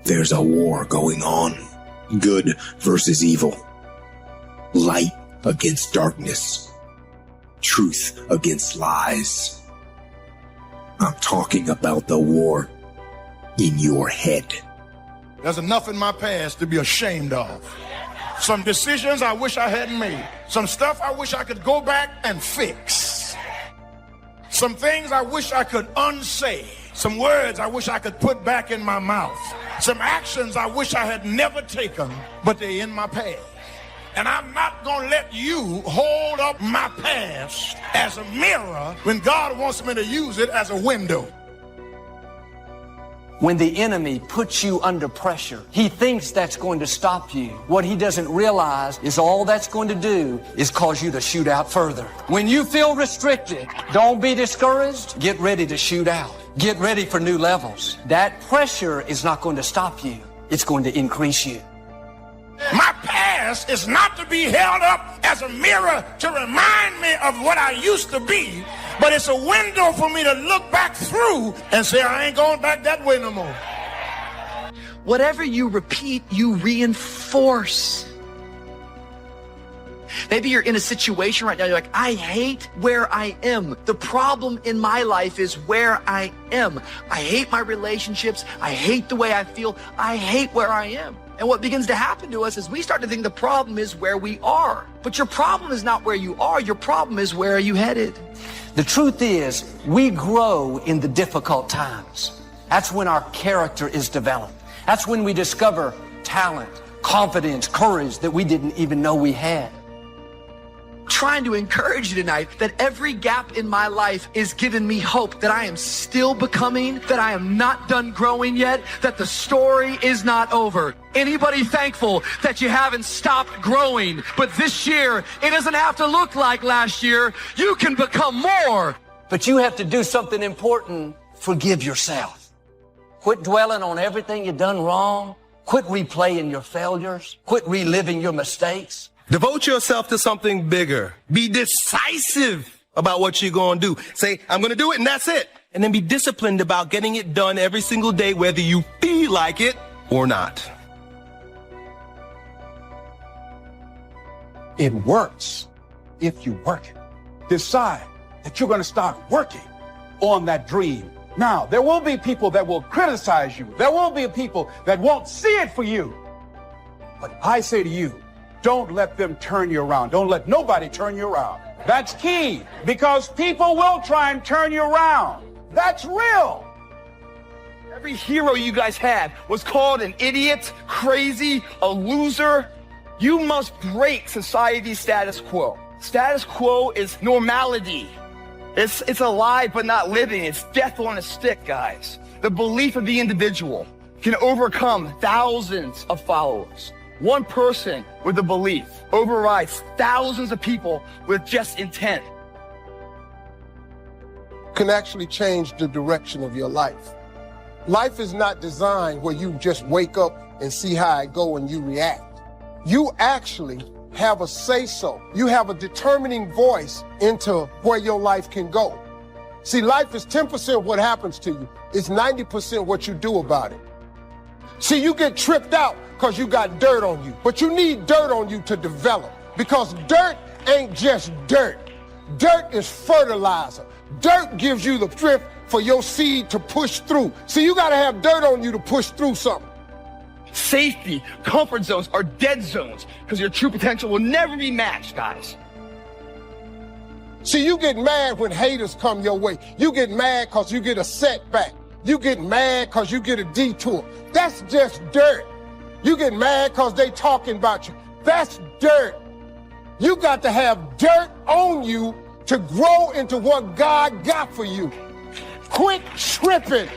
There's a war going on. Good versus evil. Light against darkness. Truth against lies. I'm talking about the war in your head. There's enough in my past to be ashamed of. Some decisions I wish I hadn't made. Some stuff I wish I could go back and fix. Some things I wish I could unsay. Some words I wish I could put back in my mouth. Some actions I wish I had never taken, but they're in my past. And I'm not going to let you hold up my past as a mirror when God wants me to use it as a window. When the enemy puts you under pressure, he thinks that's going to stop you. What he doesn't realize is all that's going to do is cause you to shoot out further. When you feel restricted, don't be discouraged. Get ready to shoot out. Get ready for new levels. That pressure is not going to stop you. It's going to increase you. My past is not to be held up as a mirror to remind me of what I used to be, but it's a window for me to look back through and say, I ain't going back that way no more. Whatever you repeat, you reinforce. Maybe you're in a situation right now, you're like, I hate where I am. The problem in my life is where I am. I hate my relationships. I hate the way I feel. I hate where I am. And what begins to happen to us is we start to think the problem is where we are. But your problem is not where you are. Your problem is where are you headed? The truth is, we grow in the difficult times. That's when our character is developed. That's when we discover talent, confidence, courage that we didn't even know we had. Trying to encourage you tonight that every gap in my life is giving me hope that I am still becoming, that I am not done growing yet, that the story is not over. Anybody thankful that you haven't stopped growing? But this year, it doesn't have to look like last year. You can become more. But you have to do something important. Forgive yourself. Quit dwelling on everything you've done wrong. Quit replaying your failures. Quit reliving your mistakes. Devote yourself to something bigger. Be decisive about what you're going to do. Say, I'm going to do it, and that's it. And then be disciplined about getting it done every single day, whether you feel like it or not. It works if you work it. Decide that you're going to start working on that dream. Now, there will be people that will criticize you. There will be people that won't see it for you. But I say to you, don't let them turn you around. Don't let nobody turn you around. That's key, because people will try and turn you around. That's real. Every hero you guys had was called an idiot, crazy, a loser. You must break society's status quo. Status quo is normality. It's alive but not living. It's death on a stick, guys. The belief of the individual can overcome thousands of followers. One person with a belief overrides thousands of people with just intent. Can actually change the direction of your life. Life is not designed where you just wake up and see how it go and you react. You actually have a say-so. You have a determining voice into where your life can go. See, life is 10% what happens to you. It's 90% what you do about it. See, you get tripped out because you got dirt on you. But you need dirt on you to develop, because dirt ain't just dirt. Dirt is fertilizer. Dirt gives you the strength for your seed to push through. See, you got to have dirt on you to push through something. Safety, comfort zones are dead zones because your true potential will never be matched, guys. See, you get mad when haters come your way. You get mad because you get a setback. You get mad because you get a detour. That's just dirt. You get mad because they talking about you. That's dirt. You got to have dirt on you to grow into what God got for you. Quit tripping.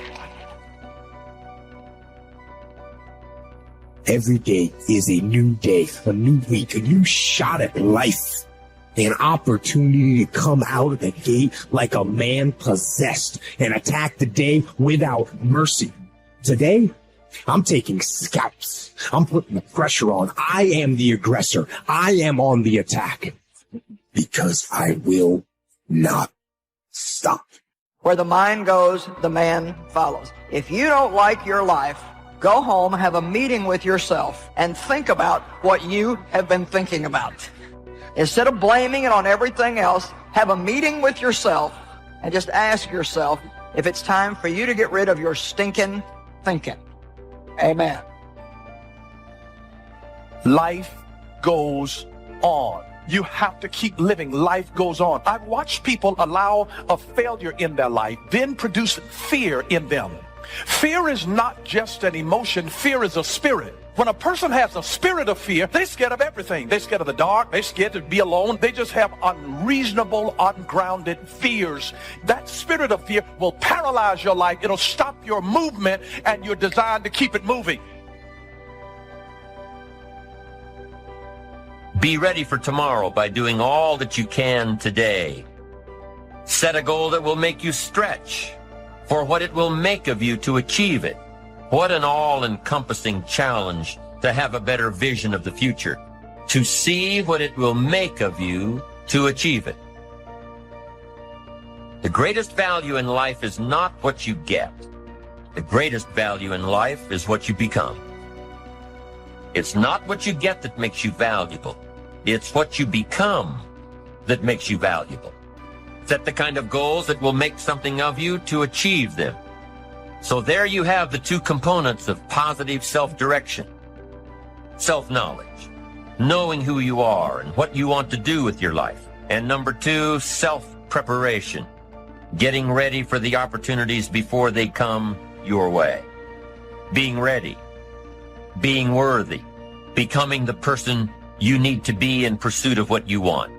Every day is a new day, a new week, a new shot at life. An opportunity to come out of the gate like a man possessed and attack the day without mercy. Today, I'm taking scalps. I'm putting the pressure on. I am the aggressor. I am on the attack. Because I will not stop. Where the mind goes, the man follows. If you don't like your life, Go home, have a meeting with yourself, and think about what you have been thinking about. Instead of blaming it on everything else, have a meeting with yourself and just ask yourself if it's time for you to get rid of your stinking thinking. Amen. Life goes on. You have to keep living. Life goes on. I've watched people allow a failure in their life, then produce fear in them. Fear is not just an emotion. Fear is a spirit. When a person has a spirit of fear, they're scared of everything. They're scared of the dark. They're scared to be alone. They just have unreasonable, ungrounded fears. That spirit of fear will paralyze your life. It'll stop your movement, and you're designed to keep it moving. Be ready for tomorrow by doing all that you can today. Set a goal that will make you stretch for what it will make of you to achieve it. What an all-encompassing challenge to have a better vision of the future, to see what it will make of you to achieve it. The greatest value in life is not what you get. The greatest value in life is what you become. It's not what you get that makes you valuable. It's what you become that makes you valuable. Set the kind of goals that will make something of you to achieve them. So there you have the two components of positive self-direction. Self-knowledge, knowing who you are and what you want to do with your life. And number two, self-preparation, getting ready for the opportunities before they come your way. Being ready, being worthy, becoming the person you need to be in pursuit of what you want.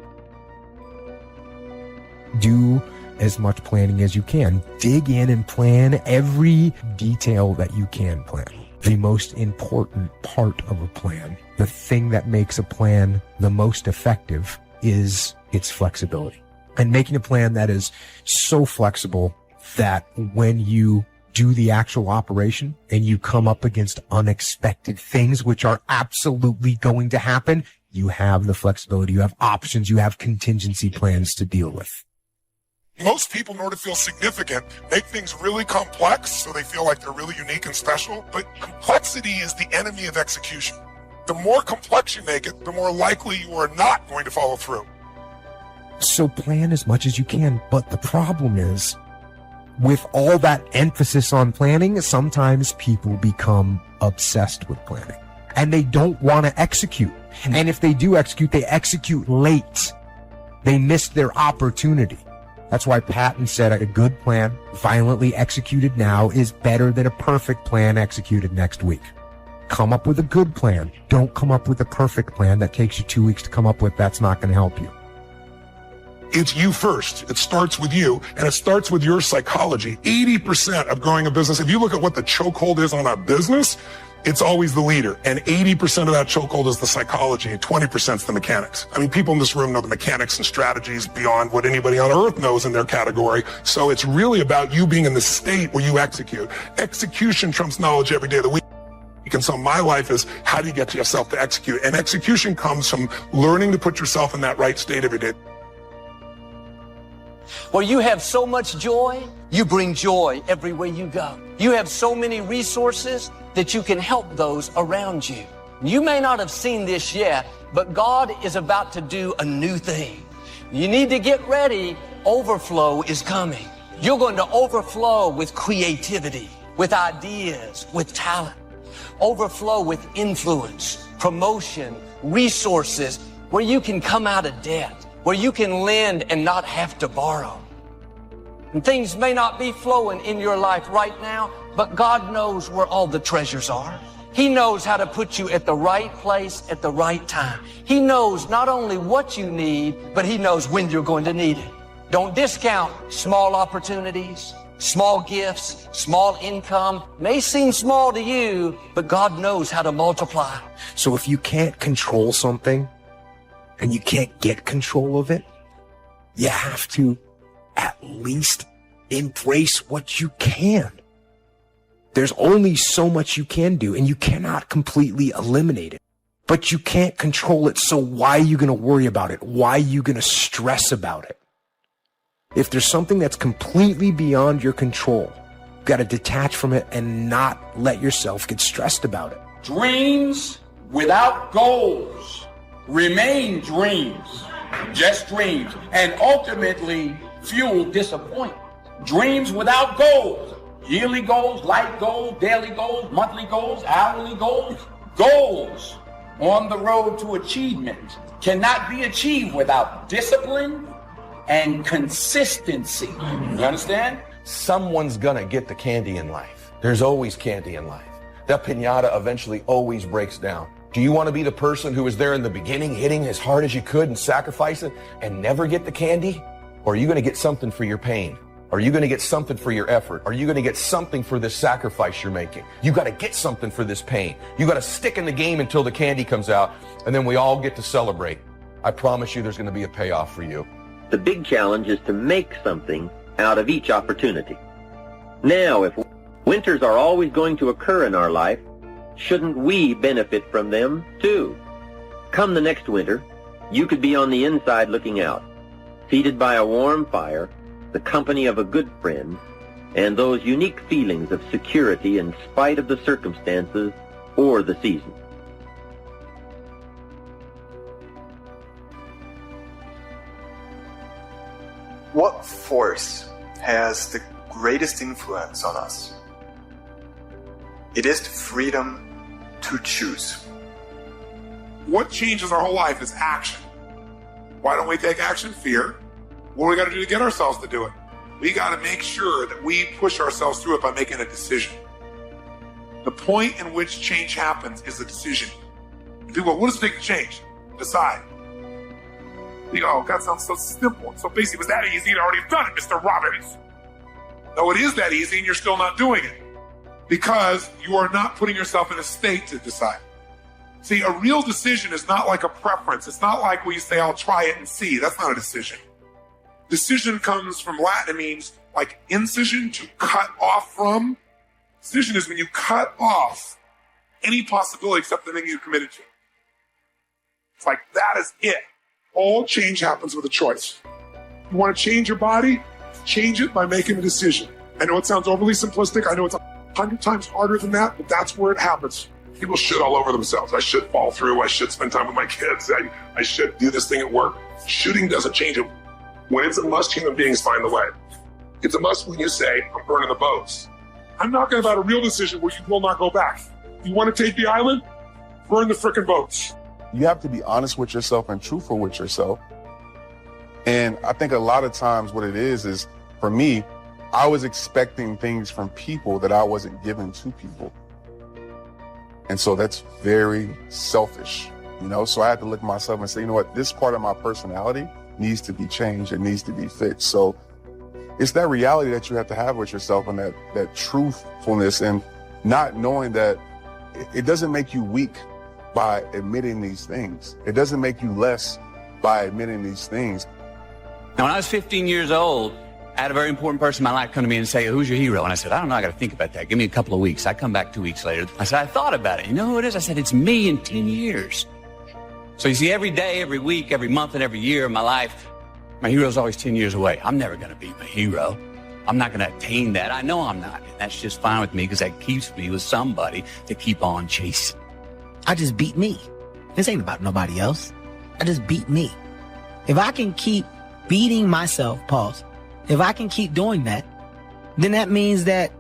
Do as much planning as you can. Dig in and plan every detail that you can plan. The most important part of a plan, the thing that makes a plan the most effective, is its flexibility. And making a plan that is so flexible that when you do the actual operation and you come up against unexpected things, which are absolutely going to happen, you have the flexibility, you have options, you have contingency plans to deal with. Most people, in order to feel significant, make things really complex so they feel like they're really unique and special. But complexity is the enemy of execution. The more complex you make it, the more likely you are not going to follow through. So plan as much as you can. But the problem is, with all that emphasis on planning, sometimes people become obsessed with planning. And they don't want to execute. And if they do execute, they execute late. They miss their opportunity. That's why Patton said a good plan, violently executed now, is better than a perfect plan executed next week. Come up with a good plan. Don't come up with a perfect plan that takes you 2 weeks to come up with. That's not going to help you. It's you first. It starts with you, and it starts with your psychology. 80% of growing a business, if you look at what the chokehold is on a business, it's always the leader. And 80% of that chokehold is the psychology, and 20% is the mechanics. I mean, people in this room know the mechanics and strategies beyond what anybody on earth knows in their category. So it's really about you being in the state where you execute. Execution trumps knowledge every day of the week. And so my life is, how do you get yourself to execute? And execution comes from learning to put yourself in that right state every day. Where you have so much joy, you bring joy everywhere you go. You have so many resources that you can help those around you. You may not have seen this yet, but God is about to do a new thing. You need to get ready. Overflow is coming. You're going to overflow with creativity, with ideas, with talent. Overflow with influence, promotion, resources, where you can come out of debt, where you can lend and not have to borrow. And things may not be flowing in your life right now, but God knows where all the treasures are. He knows how to put you at the right place at the right time. He knows not only what you need, but He knows when you're going to need it. Don't discount small opportunities, small gifts, small income. May seem small to you, but God knows how to multiply. So if you can't control something and you can't get control of it, you have to at least embrace what you can. There's only so much you can do, and you cannot completely eliminate it. But you can't control it, so why are you going to worry about it? Why are you going to stress about it? If there's something that's completely beyond your control, You got to detach from it and not let yourself get stressed about it. Dreams without goals remain dreams, just dreams, and ultimately fuel disappointment. Dreams without goals, yearly goals, life goals, daily goals, monthly goals, hourly goals, goals on the road to achievement cannot be achieved without discipline and consistency. You understand? Someone's gonna get the candy in life. There's always candy in life. That piñata eventually always breaks down. Do you want to be the person who was there in the beginning, hitting as hard as you could and sacrificing and never get the candy? Or are you going to get something for your pain? Are you going to get something for your effort? Are you going to get something for this sacrifice you're making? You got to get something for this pain. You got to stick in the game until the candy comes out, and then we all get to celebrate. I promise you there's going to be a payoff for you. The big challenge is to make something out of each opportunity. Now, if winters are always going to occur in our life, shouldn't we benefit from them too? Come the next winter, you could be on the inside looking out, seated by a warm fire, the company of a good friend, and those unique feelings of security in spite of the circumstances or the season. What force has the greatest influence on us? It is the freedom to choose. What changes our whole life is action. Why don't we take action? Fear. What do we got to do to get ourselves to do it? We got to make sure that we push ourselves through it by making a decision. The point in which change happens is a decision. People go, what does it take to change? Decide. You go, oh, that sounds so simple. So basically, it was that easy. You'd already done it, Mr. Robbins. No, it is that easy, and you're still not doing it because you are not putting yourself in a state to decide. See, a real decision is not like a preference. It's not like where you say, I'll try it and see. That's not a decision. Decision comes from Latin. It means like incision, to cut off from. Decision is when you cut off any possibility except the thing you committed to. It's like, that is it. All change happens with a choice. You want to change your body? Change it by making a decision. I know it sounds overly simplistic. I know it's 100 times harder than that, but that's where it happens. People shit all over themselves. I should fall through. I should spend time with my kids. I should do this thing at work. Shooting doesn't change it. When it's a must, human beings find the way. It's a must when you say, I'm burning the boats. I'm talking about a real decision where you will not go back. You want to take the island? Burn the frickin' boats. You have to be honest with yourself and truthful with yourself. And I think a lot of times what it is for me, I was expecting things from people that I wasn't giving to people. And so that's very selfish, you know? So I had to look at myself and say, you know what, this part of my personality needs to be changed. It needs to be fixed. So it's that reality that you have to have with yourself and that truthfulness, and not knowing that it doesn't make you weak by admitting these things. It doesn't make you less by admitting these things. Now, when I was 15 years old, I had a very important person in my life come to me and say, who's your hero? And I said, I don't know, I got to think about that. Give me a couple of weeks. I come back 2 weeks later. I said, I thought about it. You know who it is? I said, it's me in 10 years. So you see, every day, every week, every month, and every year of my life, my hero's always 10 years away. I'm never going to be my hero. I'm not going to attain that. I know I'm not. And that's just fine with me because that keeps me with somebody to keep on chasing. I just beat me. This ain't about nobody else. I just beat me. If I can keep beating myself, pause. If I can keep doing that, then that means that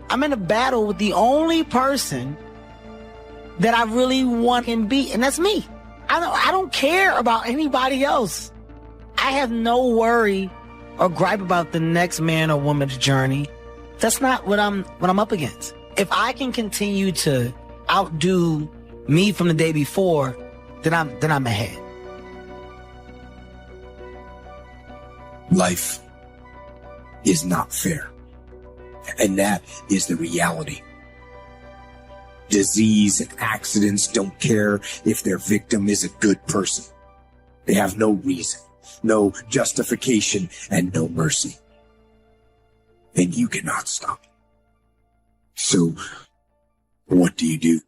I'm in a battle with the only person that I really want and beat, and that's me. I don't care about anybody else. I have no worry or gripe about the next man or woman's journey. That's not what I'm up against. If I can continue to outdo me from the day before, then I'm ahead. Life is not fair. And that is the reality. Disease and accidents don't care if their victim is a good person. They have no reason, no justification, and no mercy. And you cannot stop it. So, what do you do?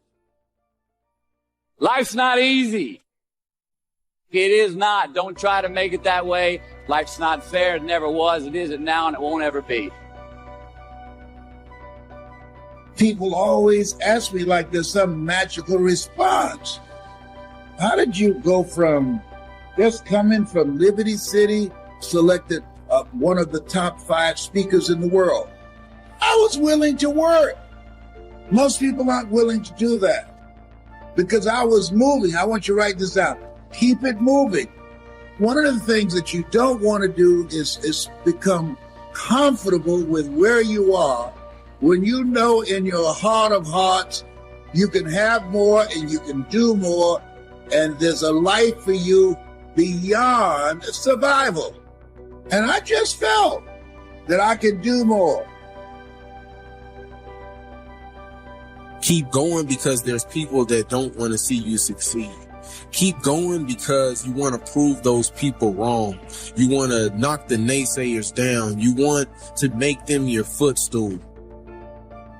Life's not easy. It is not. Don't try to make it that way. Life's not fair. It never was. It isn't now, and it won't ever be. people always ask me like there's some magical response. How did you go from just coming from Liberty City, selected one of the top 5 speakers in the world? I was willing to work. Most people aren't willing to do that because I was moving. I want you to write this down. Keep it moving. One of the things that you don't want to do is become comfortable with where you are when you know in your heart of hearts you can have more and you can do more, and there's a life for you beyond survival. And I just felt that I could do more. Keep going because there's people that don't want to see you succeed. Keep going because you want to prove those people wrong. You want to knock the naysayers down. You want to make them your footstool.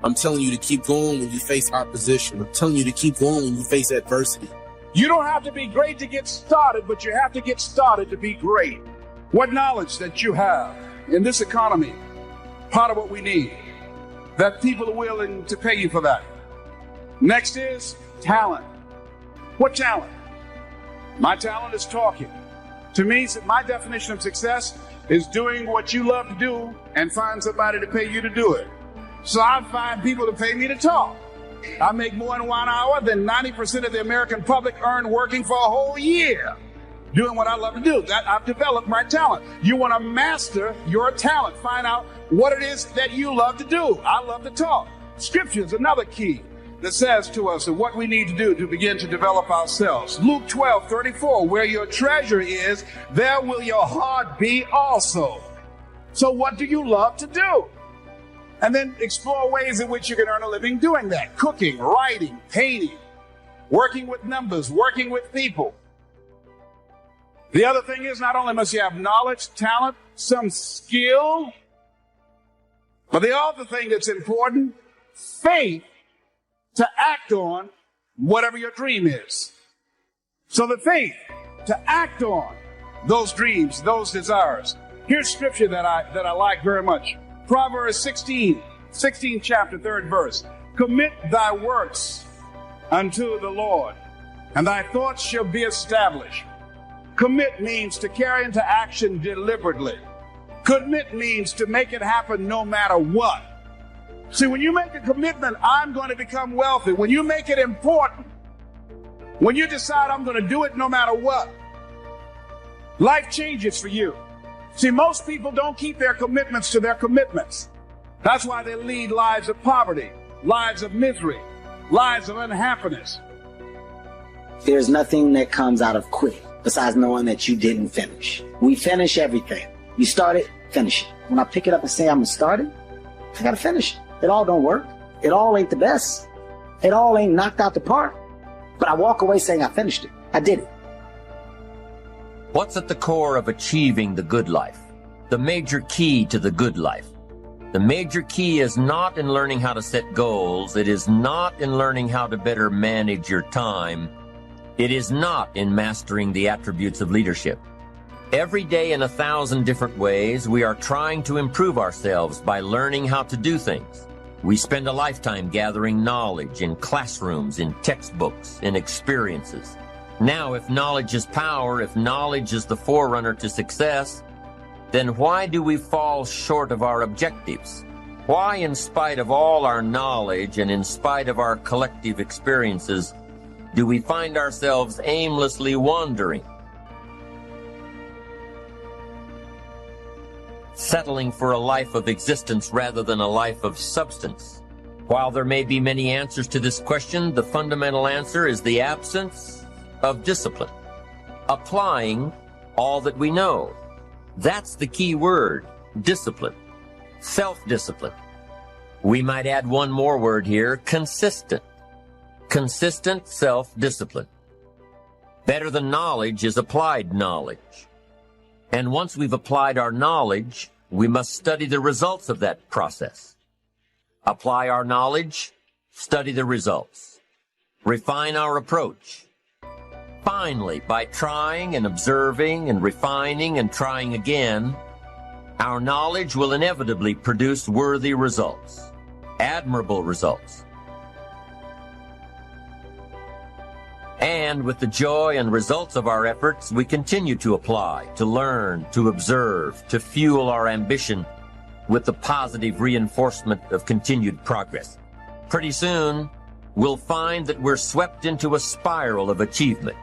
I'm telling you to keep going when you face opposition. I'm telling you to keep going when you face adversity. You don't have to be great to get started, but you have to get started to be great. What knowledge that you have in this economy, part of what we need, that people are willing to pay you for that. Next is talent. What talent? My talent is talking. To me, my definition of success is doing what you love to do and find somebody to pay you to do it. So I find people to pay me to talk. I make more in 1 hour than 90% of the American public earn working for a whole year doing what I love to do. That I've developed my talent. You want to master your talent. Find out what it is that you love to do. I love to talk. Scripture is another key that says to us that what we need to do to begin to develop ourselves. Luke 12:34, where your treasure is, there will your heart be also. So what do you love to do? And then explore ways in which you can earn a living doing that. Cooking, writing, painting, working with numbers, working with people. The other thing is, not only must you have knowledge, talent, some skill, but the other thing that's important, faith to act on whatever your dream is. So the faith to act on those dreams, those desires. Here's scripture that I like very much. Proverbs 16 chapter, 3rd verse. Commit thy works unto the Lord, and thy thoughts shall be established. Commit means to carry into action deliberately. Commit means to make it happen no matter what. See, when you make a commitment, I'm going to become wealthy. When you make it important, when you decide I'm going to do it no matter what, life changes for you. See, most people don't keep their commitments to their commitments. That's why they lead lives of poverty, lives of misery, lives of unhappiness. There's nothing that comes out of quitting besides knowing that you didn't finish. We finish everything. You start it, finish it. When I pick it up and say I'm going to start it, I got to finish it. It all don't work. It all ain't the best. It all ain't knocked out the park. But I walk away saying I finished it. I did it. What's at the core of achieving the good life? The major key to the good life. The major key is not in learning how to set goals. It is not in learning how to better manage your time. It is not in mastering the attributes of leadership. Every day in 1,000 different ways, we are trying to improve ourselves by learning how to do things. We spend a lifetime gathering knowledge in classrooms, in textbooks, in experiences. Now, if knowledge is power, if knowledge is the forerunner to success, then why do we fall short of our objectives? Why, in spite of all our knowledge and in spite of our collective experiences, do we find ourselves aimlessly wandering, settling for a life of existence rather than a life of substance? While there may be many answers to this question, the fundamental answer is the absence of discipline. Applying all that we know. That's the key word, discipline. Self-discipline. We might add one more word here, consistent. Consistent self-discipline. Better than knowledge is applied knowledge. And once we've applied our knowledge, we must study the results of that process. Apply our knowledge, study the results. Refine our approach. Finally, by trying and observing and refining and trying again, our knowledge will inevitably produce worthy results. admirable results. And with the joy and results of our efforts, we continue to apply, to learn, to observe, to fuel our ambition with the positive reinforcement of continued progress. Pretty soon, we'll find that we're swept into a spiral of achievement,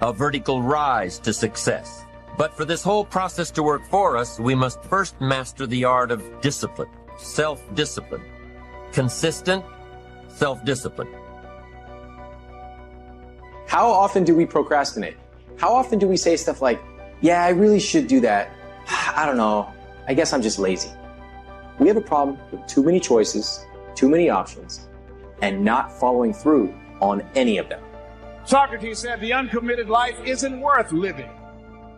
a vertical rise to success. But for this whole process to work for us, we must first master the art of discipline, self-discipline, consistent self-discipline. How often do we procrastinate? How often do we say stuff like, yeah, I really should do that. I don't know. I guess I'm just lazy. We have a problem with too many choices, too many options, and not following through on any of them. Socrates said the uncommitted life isn't worth living.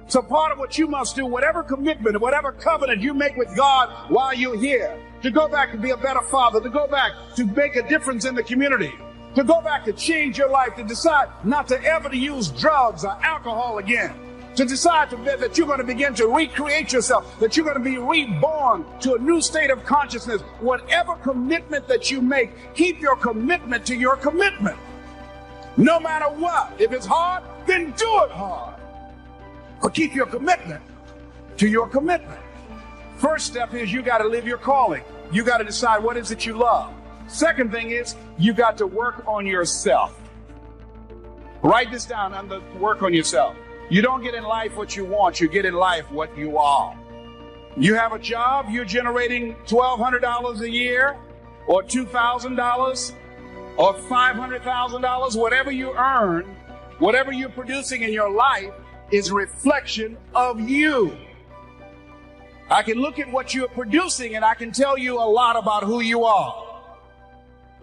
So part of what you must do, whatever commitment, whatever covenant you make with God while you're here, to go back to be a better father, to go back to make a difference in the community, to go back to change your life, to decide not to ever to use drugs or alcohol again, to decide that you're going to begin to recreate yourself, that you're going to be reborn to a new state of consciousness. Whatever commitment that you make, keep your commitment to your commitment. No matter what. If it's hard, then do it hard. Or keep your commitment to your commitment. First step is you got to live your calling. You got to decide what is it you love. Second thing is you got to work on yourself. Write this down under work on yourself. You don't get in life what you want, you get in life what you are. You have a job, you're generating $1,200 a year, or $2,000, or $500,000, whatever you earn, whatever you're producing in your life is a reflection of you. I can look at what you're producing and I can tell you a lot about who you are.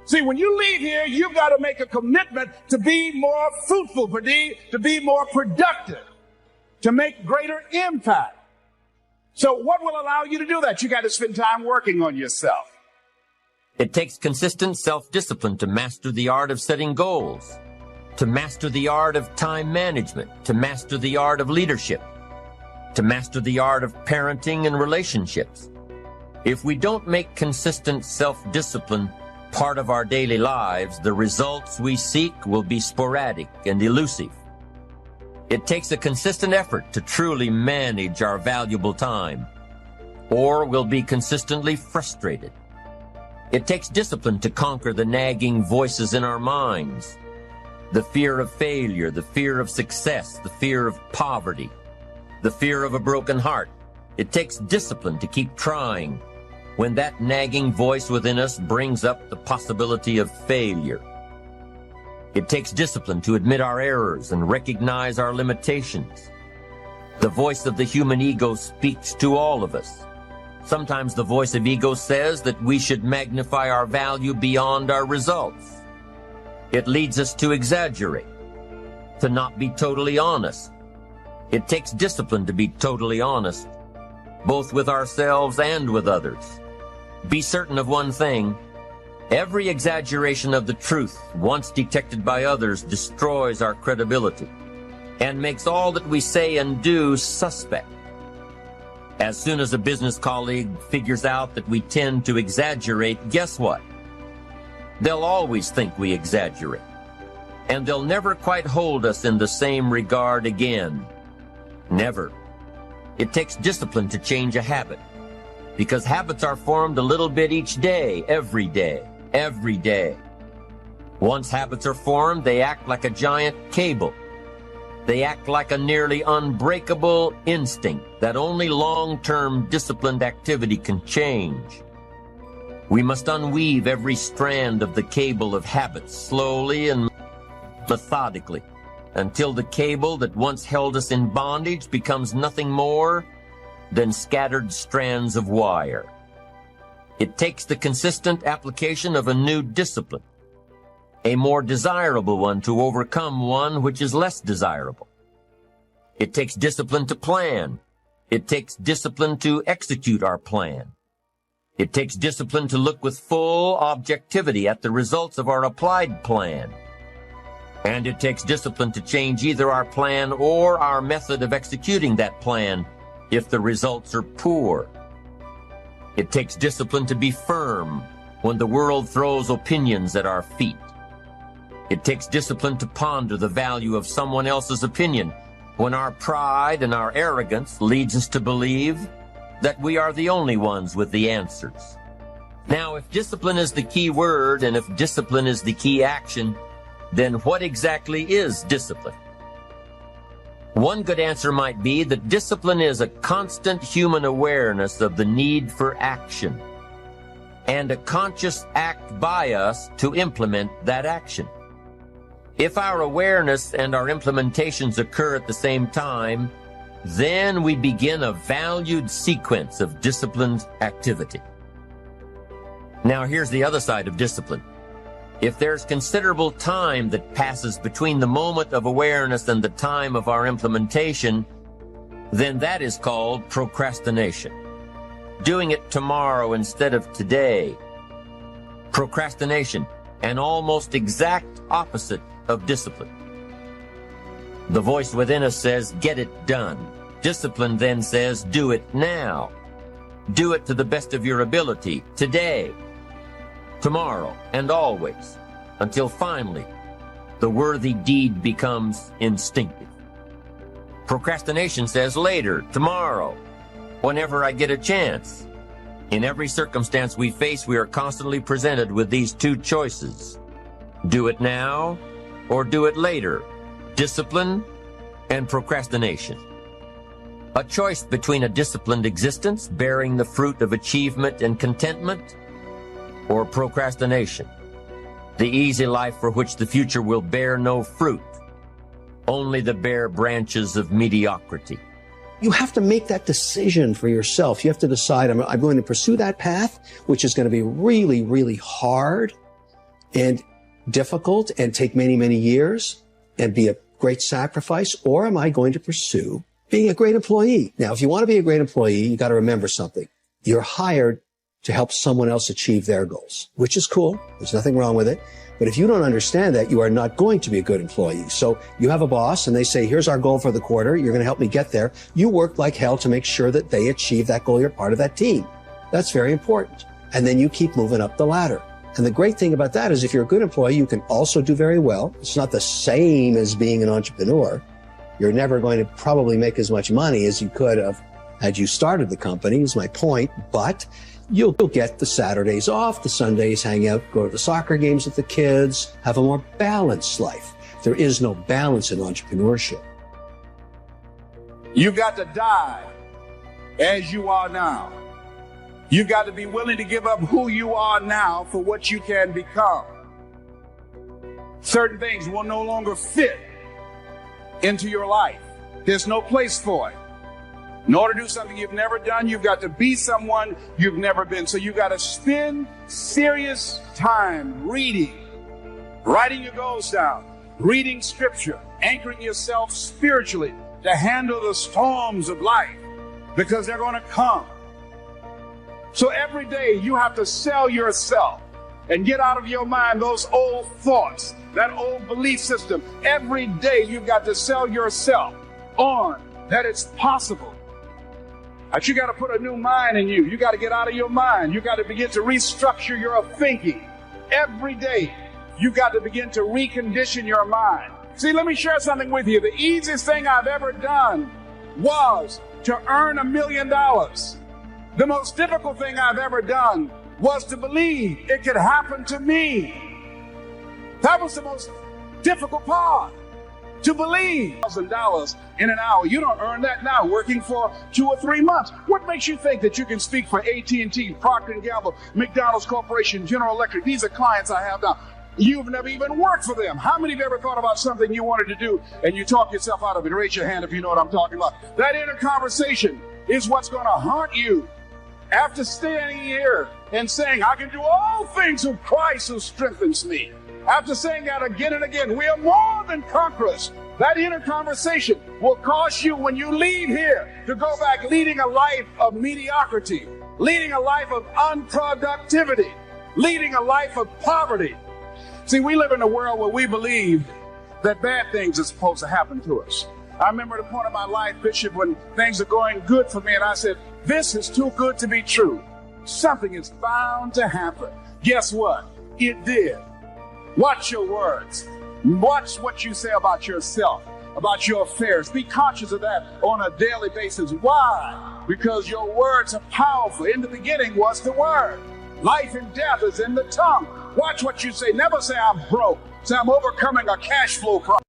See, when you leave here, you've got to make a commitment to be more fruitful, to be more productive, to make greater impact. So what will allow you to do that? You got to spend time working on yourself. It takes consistent self-discipline to master the art of setting goals, to master the art of time management, to master the art of leadership, to master the art of parenting and relationships. If we don't make consistent self-discipline part of our daily lives, the results we seek will be sporadic and elusive. It takes a consistent effort to truly manage our valuable time, or we'll be consistently frustrated. It takes discipline to conquer the nagging voices in our minds, the fear of failure, the fear of success, the fear of poverty, the fear of a broken heart. It takes discipline to keep trying when that nagging voice within us brings up the possibility of failure. It takes discipline to admit our errors and recognize our limitations. The voice of the human ego speaks to all of us. Sometimes the voice of ego says that we should magnify our value beyond our results. It leads us to exaggerate, to not be totally honest. It takes discipline to be totally honest, both with ourselves and with others. Be certain of one thing: every exaggeration of the truth, once detected by others, destroys our credibility and makes all that we say and do suspect. As soon as a business colleague figures out that we tend to exaggerate, guess what? They'll always think we exaggerate, and they'll never quite hold us in the same regard again. Never. It takes discipline to change a habit, because habits are formed a little bit each day, every day, every day. Once habits are formed, they act like a giant cable. They act like a nearly unbreakable instinct that only long-term disciplined activity can change. We must unweave every strand of the cable of habits slowly and methodically until the cable that once held us in bondage becomes nothing more than scattered strands of wire. It takes the consistent application of a new discipline, a more desirable one, to overcome one which is less desirable. It takes discipline to plan. It takes discipline to execute our plan. It takes discipline to look with full objectivity at the results of our applied plan. And it takes discipline to change either our plan or our method of executing that plan if the results are poor. It takes discipline to be firm, when the world throws opinions at our feet. It takes discipline to ponder the value of someone else's opinion when our pride and our arrogance leads us to believe that we are the only ones with the answers. Now, if discipline is the key word and if discipline is the key action, then what exactly is discipline? One good answer might be that discipline is a constant human awareness of the need for action and a conscious act by us to implement that action. If our awareness and our implementations occur at the same time, then we begin a valued sequence of disciplined activity. Now, here's the other side of discipline. If there's considerable time that passes between the moment of awareness and the time of our implementation, then that is called procrastination. Doing it tomorrow instead of today. Procrastination, an almost exact opposite of discipline. The voice within us says, get it done. Discipline then says, do it now. Do it to the best of your ability, today, tomorrow, and always, until finally the worthy deed becomes instinctive. Procrastination says later, tomorrow, whenever I get a chance. In every circumstance we face, we are constantly presented with these two choices. Do it now or do it later. Discipline and procrastination. A choice between a disciplined existence bearing the fruit of achievement and contentment, or procrastination, the easy life for which the future will bear no fruit, only the bare branches of mediocrity. You have to make that decision for yourself. You have to decide, I'm going to pursue that path, which is going to be really, really hard and difficult and take many, many years and be a great sacrifice, or am I going to pursue being a great employee? Now, if you want to be a great employee, you got to remember something. You're hired to help someone else achieve their goals, which is cool. There's nothing wrong with it. But if you don't understand that, you are not going to be a good employee. So you have a boss and they say, here's our goal for the quarter. You're going to help me get there. You work like hell to make sure that they achieve that goal. You're part of that team. That's very important. And then you keep moving up the ladder. And the great thing about that is if you're a good employee, you can also do very well. It's not the same as being an entrepreneur. You're never going to probably make as much money as you could have had you started the company, is my point. But you'll get the Saturdays off, the Sundays, hang out, go to the soccer games with the kids, have a more balanced life. There is no balance in entrepreneurship. You've got to die as you are now. You've got to be willing to give up who you are now for what you can become. Certain things will no longer fit into your life. There's no place for it. In order to do something you've never done, you've got to be someone you've never been. So you've got to spend serious time reading, writing your goals down, reading scripture, anchoring yourself spiritually to handle the storms of life, because they're going to come. So every day you have to sell yourself and get out of your mind those old thoughts, that old belief system. Every day you've got to sell yourself on that it's possible. But you got to put a new mind in you. You got to get out of your mind. You got to begin to restructure your thinking. Every day, you got to begin to recondition your mind. See, let me share something with you. The easiest thing I've ever done was to earn $1 million. The most difficult thing I've ever done was to believe it could happen to me. That was the most difficult part. To believe $1,000 in an hour. You don't earn that now working for 2 or 3 months. What makes you think that you can speak for AT&T, Procter & Gamble, McDonald's Corporation, General Electric? These are clients I have now. You've never even worked for them. How many of you ever thought about something you wanted to do and you talk yourself out of it? Raise your hand if you know what I'm talking about. That inner conversation is what's going to haunt you after standing here and saying, I can do all things through Christ who strengthens me. After saying that again and again, we are more than conquerors. That inner conversation will cause you, when you leave here, to go back leading a life of mediocrity, leading a life of unproductivity, leading a life of poverty. See, we live in a world where we believe that bad things are supposed to happen to us. I remember at a point in my life, Bishop, when things are going good for me, and I said, this is too good to be true. Something is bound to happen. Guess what? It did. Watch your words. Watch what you say about yourself, about your affairs. Be conscious of that on a daily basis. Why? Because your words are powerful. In the beginning was the word. Life and death is in the tongue. Watch what you say. Never say I'm broke. Say I'm overcoming a cash flow problem.